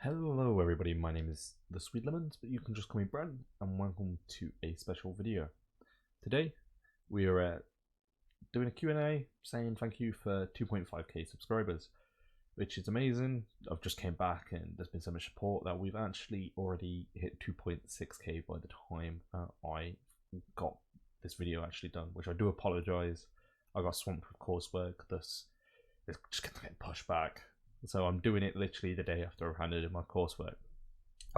Hello everybody, my name is the SweetLemonz, but you can just call me Brent, and welcome to a special video. Today, we are doing a Q&A saying thank you for 2.5k subscribers, which is amazing. I've just came back and there's been so much support that we've actually already hit 2.6k by the time I got this video actually done, which I do apologise. I got swamped with coursework, thus it's just going to get pushed back. So I'm doing it literally the day after I've handed in my coursework.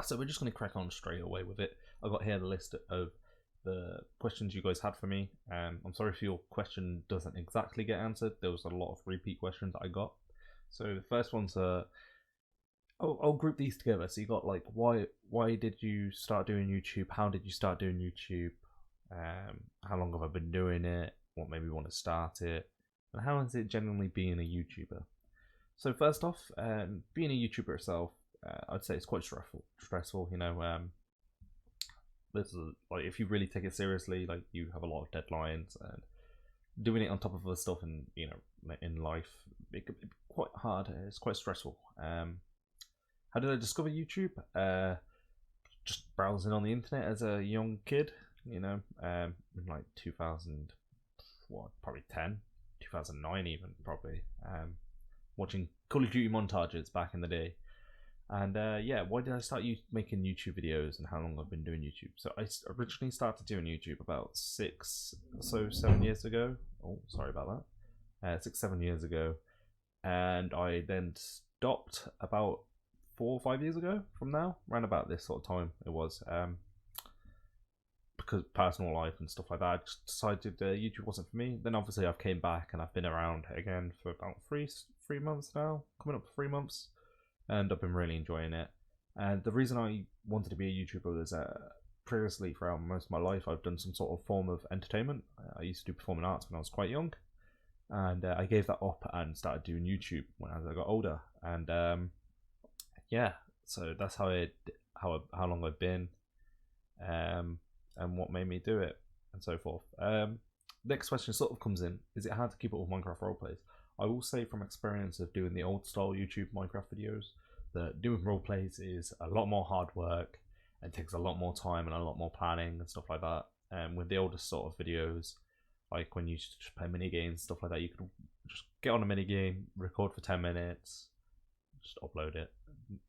So we're just going to crack on straight away with it. I got here the list of the questions you guys had for me. I'm sorry if your question doesn't exactly get answered. There was a lot of repeat questions that I got. So the first one's I'll group these together. So you got like why did you start doing YouTube? How did you start doing YouTube? How long have I been doing it? What made me want to start it? And how is it generally being a YouTuber? So first off, being a YouTuber itself, I'd say it's quite stressful. You know, this is like if you really take it seriously, like you have a lot of deadlines and doing it on top of other stuff, and you know, in life, it could be quite hard. It's quite stressful. How did I discover YouTube? Just browsing on the internet as a young kid. You know, in like 2000, probably 2009 even probably. Watching Call of Duty montages back in the day. And yeah, why did I start making YouTube videos and how long I've been doing YouTube? So I originally started doing YouTube about 7 years ago. Oh, sorry about that. 7 years ago. And I then stopped about 4 or 5 years ago from now. Around about this sort of time it was. Because personal life and stuff like that, I just decided YouTube wasn't for me. Then obviously I've came back and I've been around again for about three months now, coming up to 3 months, and I've been really enjoying it. And the reason I wanted to be a YouTuber was previously throughout most of my life I've done some sort of form of entertainment. I used to do performing arts when I was quite young, and I gave that up and started doing YouTube as I got older. And yeah, so that's how long I've been. And what made me do it, and so forth. Next question sort of comes in: is it hard to keep up with Minecraft roleplays? I will say from experience of doing the old style YouTube Minecraft videos that doing roleplays is a lot more hard work and takes a lot more time and a lot more planning and stuff like that. And with the older sort of videos, like when you just play mini games, stuff like that, you could just get on a mini game, record for 10 minutes, just upload it,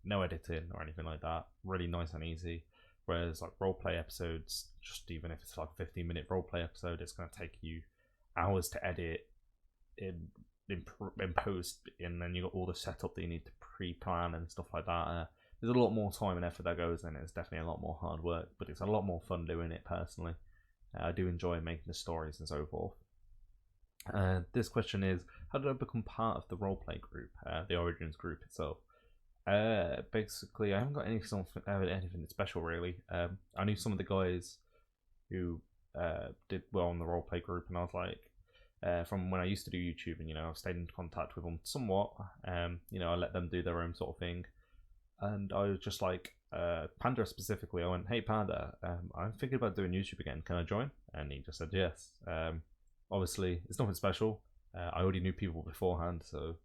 no editing or anything like that. Really nice and easy. Whereas like roleplay episodes, just even if it's like a 15-minute roleplay episode, it's going to take you hours to edit in post, and then you got all the setup that you need to pre-plan and stuff like that. There's a lot more time and effort that goes in. It's definitely a lot more hard work, but it's a lot more fun doing it personally. I do enjoy making the stories and so forth. This question is: how did I become part of the roleplay group, the Origins group itself? Basically, I haven't got anything special really. I knew some of the guys who did well in the roleplay group, and I was like, from when I used to do YouTube, and you know, I've stayed in contact with them somewhat. You know, I let them do their own sort of thing, and I was just like, Panda specifically. I went, "Hey Panda, I'm thinking about doing YouTube again. Can I join?" And he just said yes. Obviously, it's nothing special. I already knew people beforehand, so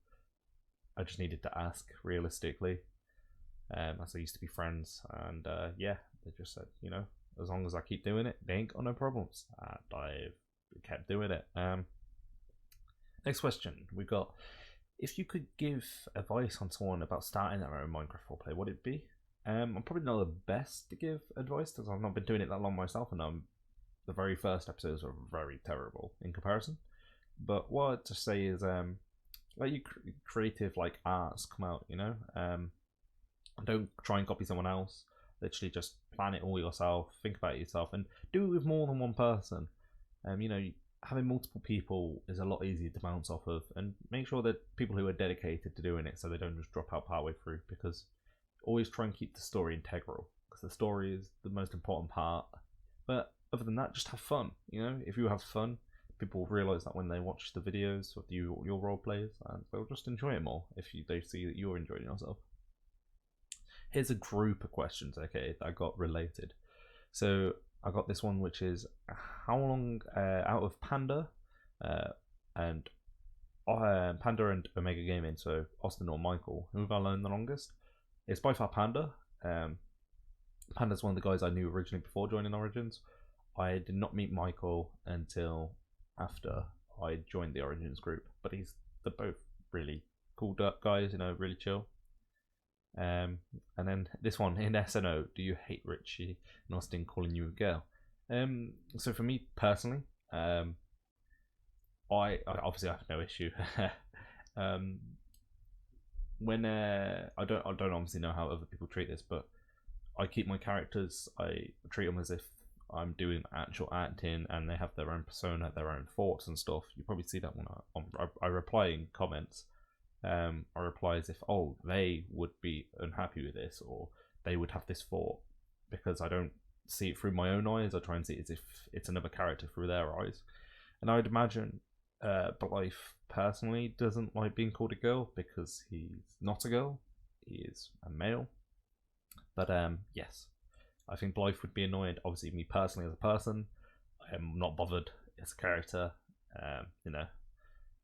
I just needed to ask realistically, as I used to be friends, and yeah, they just said, you know, as long as I keep doing it, they ain't got no problems. And I kept doing it. Next question we got: if you could give advice on someone about starting their own Minecraft roleplay, what would it be? I'm probably not the best to give advice because I've not been doing it that long myself, and the very first episodes were very terrible in comparison. But what I'd just say is, like you creative like arts come out, you know. Don't try and copy someone else. Literally just plan it all yourself, think about it yourself, and do it with more than one person. You know, having multiple people is a lot easier to bounce off of, and make sure that people who are dedicated to doing it, so they don't just drop out partway through. Because always try and keep the story integral, because the story is the most important part. But other than that, just have fun. You know, if you have fun, people will realise that when they watch the videos of your role plays, and they'll just enjoy it more if they see that you're enjoying yourself. Here's a group of questions, okay, that got related. So I got this one, which is how long out of Panda and Panda and Omega Gaming, so Austin or Michael, who have I known the longest? It's by far Panda. Panda's one of the guys I knew originally before joining Origins. I did not meet Michael until after I joined the Origins group, but they're both really cool guys, really chill. And then this one in SNO, do you hate Richie and Austin calling you a girl? So for me personally, I obviously have no issue. When I don't obviously know how other people treat this, but I keep my characters. I treat them as if I'm doing actual acting, and they have their own persona, their own thoughts and stuff. You probably see that when I reply in comments. I reply as if, oh, they would be unhappy with this, or they would have this thought, because I don't see it through my own eyes. I try and see it as if it's another character through their eyes. And I would imagine Blythe personally doesn't like being called a girl because he's not a girl, he is a male. But yes, I think Blythe would be annoyed. Obviously, me personally as a person, I am not bothered as a character,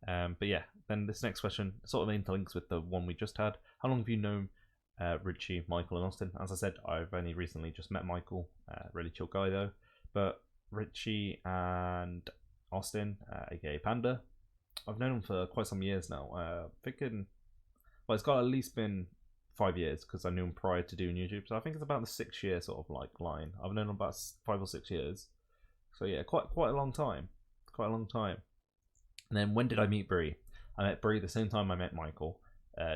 but yeah, then this next question sort of interlinks with the one we just had. How long have you known Richie, Michael, and Austin? As I said, I've only recently just met Michael, really chill guy though. But Richie and Austin, aka Panda, I've known him for quite some years now. Thinking, well, it's got at least been 5 years because I knew him prior to doing YouTube. So I think it's about the 6 year sort of like line. I've known him about 5 or 6 years. So yeah, quite a long time. Quite a long time. And then when did I meet Bree? I met Bree the same time I met Michael,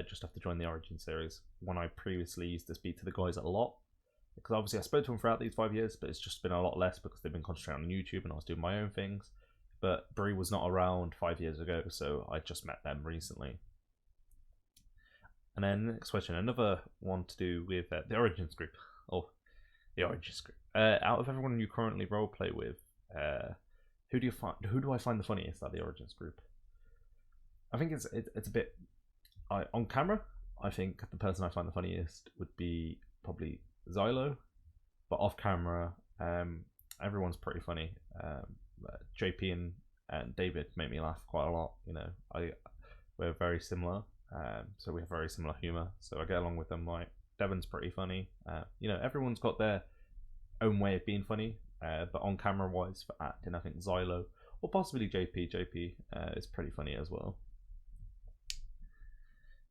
just after joining the Origin series, when I previously used to speak to the guys a lot. Because obviously I spoke to them throughout these 5 years, but it's just been a lot less because they've been concentrating on YouTube and I was doing my own things. But Bree was not around 5 years ago, so I just met them recently. And then the next question, another one to do with the Origins group. Oh, the Origins group. Out of everyone you currently roleplay with, who do I find the funniest out of the Origins group? I think it's a bit on camera. I think the person I find the funniest would be probably Xylo, but off camera, everyone's pretty funny. JP and David make me laugh quite a lot. We're very similar, so we have very similar humor. So I get along with them. Like Devon's pretty funny. Everyone's got their own way of being funny. But on camera wise for acting, I think Xylo or possibly JP is pretty funny as well.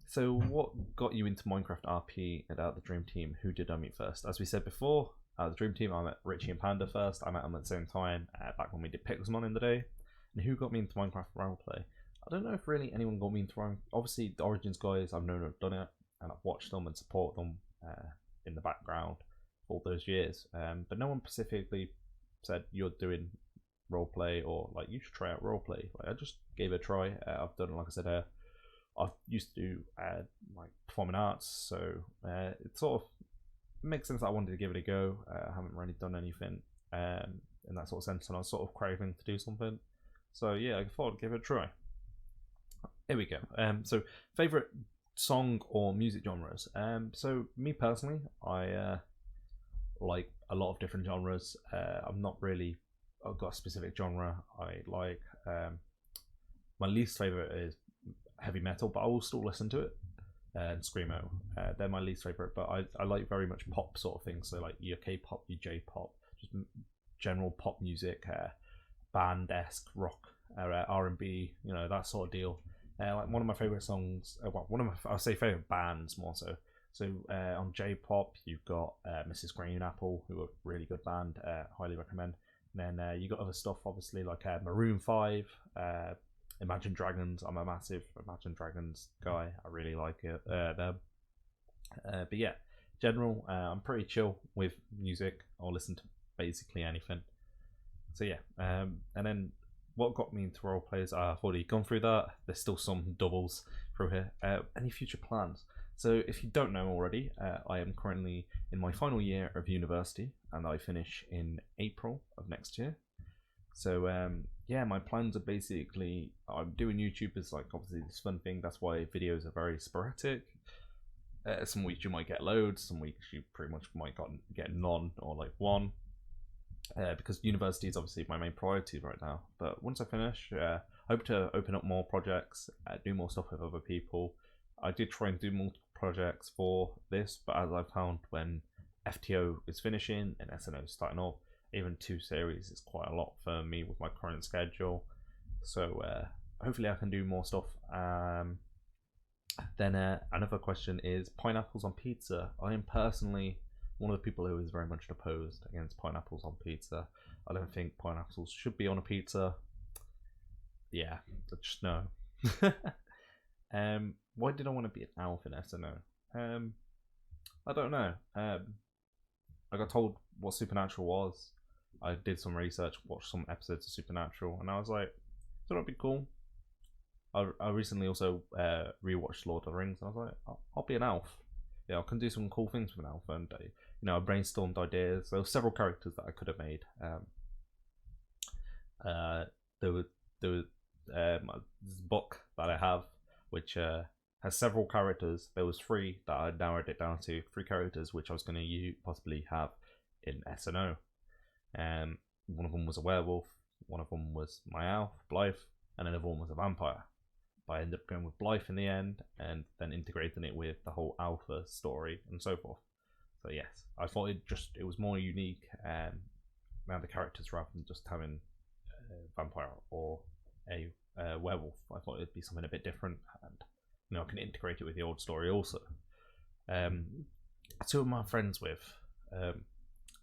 So what got you into Minecraft RP and out of the Dream Team? Who did I meet first? As we said before, out of the Dream Team I met Richie and Panda first. I met them at the same time, back when we did Pixelmon in the day. And who got me into Minecraft roleplay? I don't know if really anyone got me into Minecraft. Obviously the Origins guys, I've known have done it, and I've watched them and support them in the background all those years, but no one specifically said you're doing roleplay or like you should try out roleplay. Like I just gave it a try. I've done, like I said, I used to do like performing arts, so it sort of makes sense that I wanted to give it a go. I haven't really done anything in that sort of sense, and I was sort of craving to do something. So yeah, I thought I'd give it a try. Here we go. So favorite song or music genres. So me personally, I like a lot of different genres. I've got a specific genre I like. My least favorite is heavy metal, but I will still listen to it. And screamo, they're my least favorite. But I like very much pop sort of things. So like your K-pop, your J-pop, just general pop music, band-esque rock, R&B, that sort of deal. Like one of my favorite songs, I'll say favorite bands more so. So on J-pop, you've got Mrs. Green Apple, who are a really good band, highly recommend. And then you got other stuff, obviously, like Maroon 5, Imagine Dragons. I'm a massive Imagine Dragons guy. I really like them. But yeah, general, I'm pretty chill with music. I'll listen to basically anything. So yeah, and then what got me into role players? I've already gone through that. There's still some doubles through here. Any future plans? So if you don't know already, I am currently in my final year of university, and I finish in April of next year. So yeah, my plans are basically, I'm doing YouTube as like obviously this fun thing. That's why videos are very sporadic. Some weeks you might get loads, some weeks you pretty much might get none or like one. Because university is obviously my main priority right now. But once I finish, I hope to open up more projects, do more stuff with other people. I did try and do multiple projects for this, but as I found, when FTO is finishing and SNO is starting off, even 2 series is quite a lot for me with my current schedule. So hopefully I can do more stuff. Then another question is pineapples on pizza. I am personally one of the people who is very much opposed against pineapples on pizza. I don't think pineapples should be on a pizza. Yeah, just no. Why did I want to be an elf in SNO? I don't know. I got told what Supernatural was. I did some research, watched some episodes of Supernatural, and I was like, that'd be cool. I recently also rewatched Lord of the Rings, and I was like, I'll be an elf. Yeah, I can do some cool things with an elf, and I brainstormed ideas. There were several characters that I could have made. There was this book that I have, which has several characters. There was 3 that I narrowed it down to 3 characters, which I was going to possibly have in SNO. One of them was a werewolf, one of them was my elf, Blythe, and another one was a vampire. But I ended up going with Blythe in the end, and then integrating it with the whole alpha story and so forth. So yes, I thought it was more unique now the characters, rather than just having a vampire or a werewolf. I thought it'd be something a bit different, and I can integrate it with the old story also. 2 of my friends with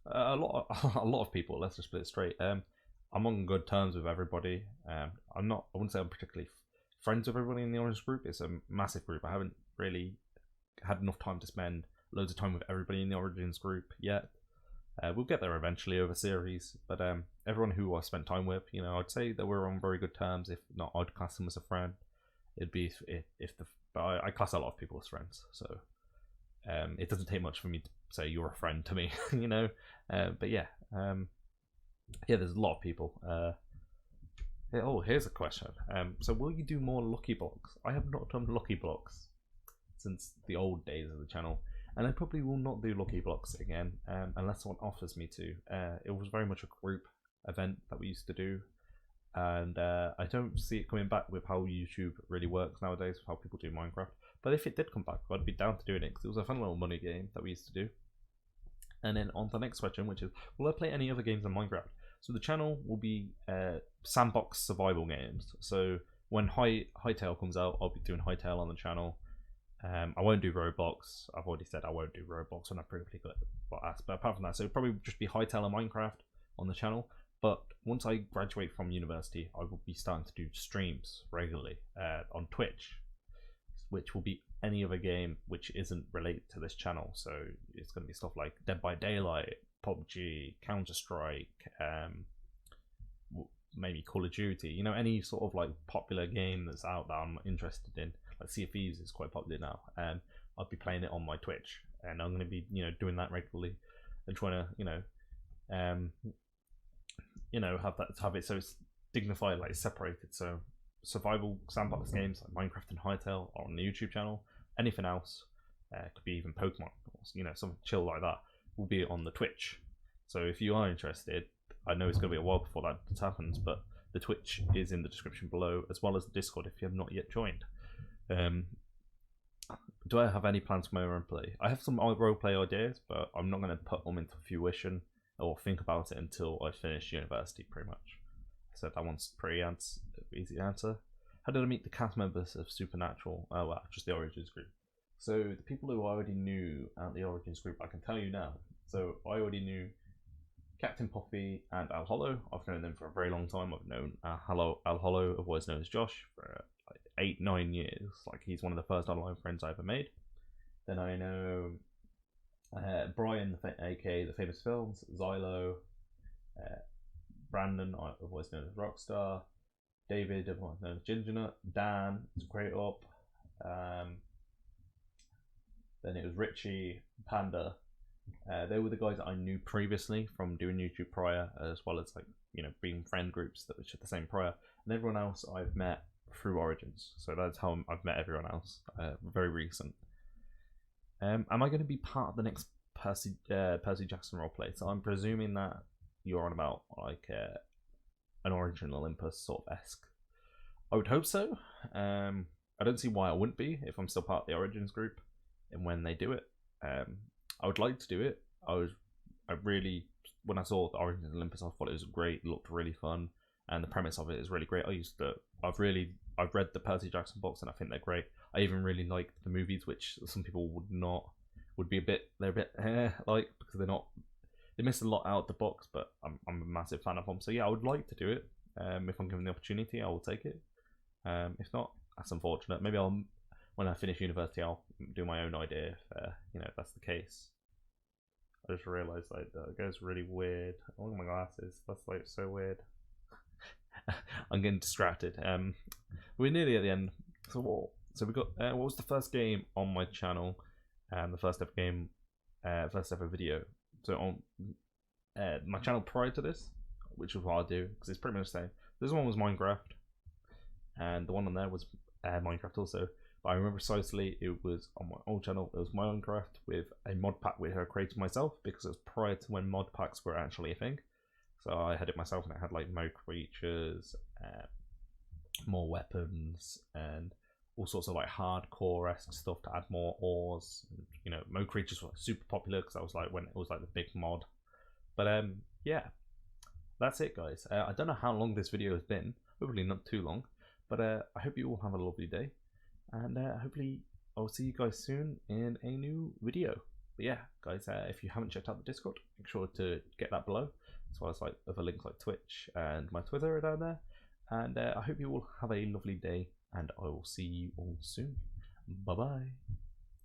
a lot of people. Let's just put it straight. I'm on good terms with everybody. I wouldn't say I'm particularly friends with everybody in the Orange group. It's a massive group. I haven't really had enough time to spend loads of time with everybody in the Origins group yet. We'll get there eventually over series, but everyone who I spent time with, I'd say that we're on very good terms. If not, I'd class them as a friend. It'd be but I class a lot of people as friends, so it doesn't take much for me to say you're a friend to me, But yeah, there's a lot of people. Here's a question. So will you do more Lucky Blocks? I have not done Lucky Blocks since the old days of the channel, and I probably will not do Lucky Blocks again unless someone offers me to. It was very much a group event that we used to do, and I don't see it coming back with how YouTube really works nowadays, with how people do Minecraft. But if it did come back, I'd be down to doing it, because it was a fun little money game that we used to do. And then on to the next question, which is, will I play any other games than Minecraft? So the channel will be sandbox survival games. So when Hytale comes out, I'll be doing Hytale on the channel. I won't do Roblox. I've already said I won't do Roblox when I previously got asked. But apart from that, so it'll probably just be Hytale and Minecraft on the channel. But once I graduate from university, I will be starting to do streams regularly on Twitch, which will be any other game which isn't related to this channel. So it's going to be stuff like Dead by Daylight, PUBG, Counter-Strike, maybe Call of Duty, any sort of like popular game that's out that I'm interested in. Like Sea of Thieves is quite popular now, and I'll be playing it on my Twitch, and I'm going to be doing that regularly and trying to have it so it's dignified, like separated. So survival sandbox games like Minecraft and Hytale are on the YouTube channel. Anything else, could be even Pokemon, or something chill like that, will be on the Twitch. So if you are interested, I know it's going to be a while before that happens, but the Twitch is in the description below, as well as the Discord if you have not yet joined. Do I have any plans for my own play? I have some roleplay ideas, but I'm not going to put them into fruition or think about it until I finish university, pretty much. So that one's pretty easy answer. How did I meet the cast members of Supernatural? Oh well, just the Origins group. So the people who I already knew at the Origins group, I can tell you now. So I already knew Captain Poppy and Al Hollow. I've known them for a very long time. I've known Al Hollow, otherwise known as Josh, for like 8-9 years. Like, he's one of the first online friends I ever made. Then I know Brian, aka the Famous Films, Xylo, Brandon, otherwise known as Rockstar, David, otherwise known as Gingernut, Dan, Great Up, then it was Richie, Panda. They were the guys that I knew previously from doing YouTube prior, as well as being friend groups that were the same prior. And everyone else I've met through Origins. So that's how I've met everyone else. Very recent. Am I going to be part of the next Percy Jackson roleplay? So I'm presuming that you're on about like an Origin Olympus sort of esque. I would hope so. I don't see why I wouldn't be if I'm still part of the Origins group. in when they do it. I would like to do it. I really, when I saw the Origins of Olympus, I thought it was great. It looked really fun, and the premise of it is really great. I've read the Percy Jackson books, and I think they're great. I even really like the movies, which some people would be a bit, they're a bit like, because they missed a lot out of the books, but I'm a massive fan of them. So yeah, I would like to do it. If I'm given the opportunity, I will take it. If not, that's unfortunate. Maybe when I finish university, I'll do my own idea if that's the case. I just realised like it goes really weird. Oh my glasses, that's like so weird. I'm getting distracted. We're nearly at the end. So we got what was the first game on my channel, and the first ever video. So on my channel prior to this, which is what I'll do because it's pretty much the same. This one was Minecraft, and the one on there was Minecraft also. But I remember precisely it was on my old channel. It was Minecraft with a mod pack which I created myself because it was prior to when mod packs were actually a thing. So I had it myself, and it had like more creatures, more weapons, and all sorts of like hardcore-esque stuff to add more ores. Mo creatures were super popular because that was like when it was like the big mod. But yeah, that's it, guys. I don't know how long this video has been. Hopefully not too long. But I hope you all have a lovely day, and hopefully I'll see you guys soon in a new video. But yeah, guys, if you haven't checked out the Discord, make sure to get that below, as well as like other links like Twitch and my Twitter are down there. And I hope you all have a lovely day, and I will see you all soon. Bye bye.